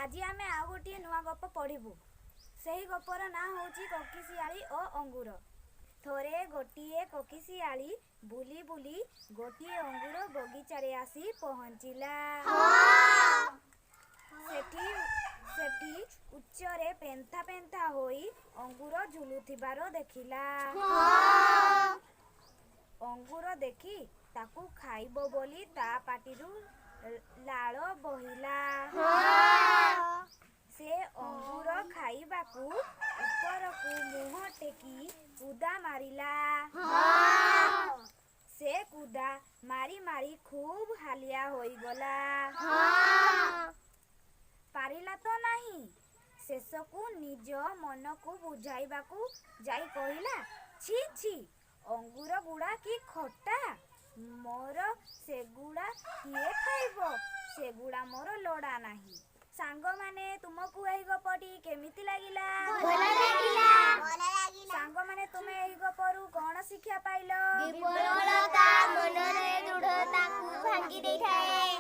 आज आम आउ गोटे नुआ गप पढ़ू। से ही गपर ना हूँ कोकिशियाली और अंगूर। थोड़े गोटे कोकिशियाली बुली बुली गोटे अंगूर बगीचारे आसी पहुँचला। सेठी उच्चरे पेंथा पेंथा होई अंगूर झुलुथिबार देखिला। अंगूर देखी ताकू खाइबो बोली ता पाटिरू लाल बहिला। से अंगूर खाइबाकू उपरकू मुह टेकी कूदा मारिला। से कूदा मारी मारी खूब हालिया होई गला। पारिला तो नहीं। शेषकू निज मन को बुझाइबाकू जाई कहिला, छी छी अंगूर गुड़ा की खट्टा, मोर सेगुड़ा किए खाइबो, सेगुड़ा मोर लोड़ा नहीं। सांग माने तुमको एही गपटी केमिति लागिला? भला लागिला। सांग माने तुमे एही गपरू कौन शिक्षा पाइलो? विफलता मनरे दृढ़ता को भांगी देखाए।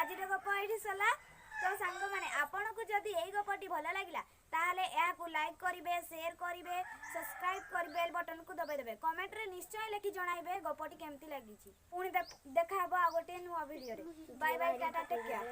आज गप एठी सला। तो सांग माने आपन को जदी एही गपटी भला लागिला ताहले या को लाइक करिवे, शेयर करिवे, सब्सक्राइब करिवे, बेल बटन को दबाइ देबे। कमेंट रे निश्चय लेखि जणाइबे गपटी केमति लागिछि। पुणी देखा हबो आ गोटे नुवा वीडियो रे। Bye bye, ta-ta, take care.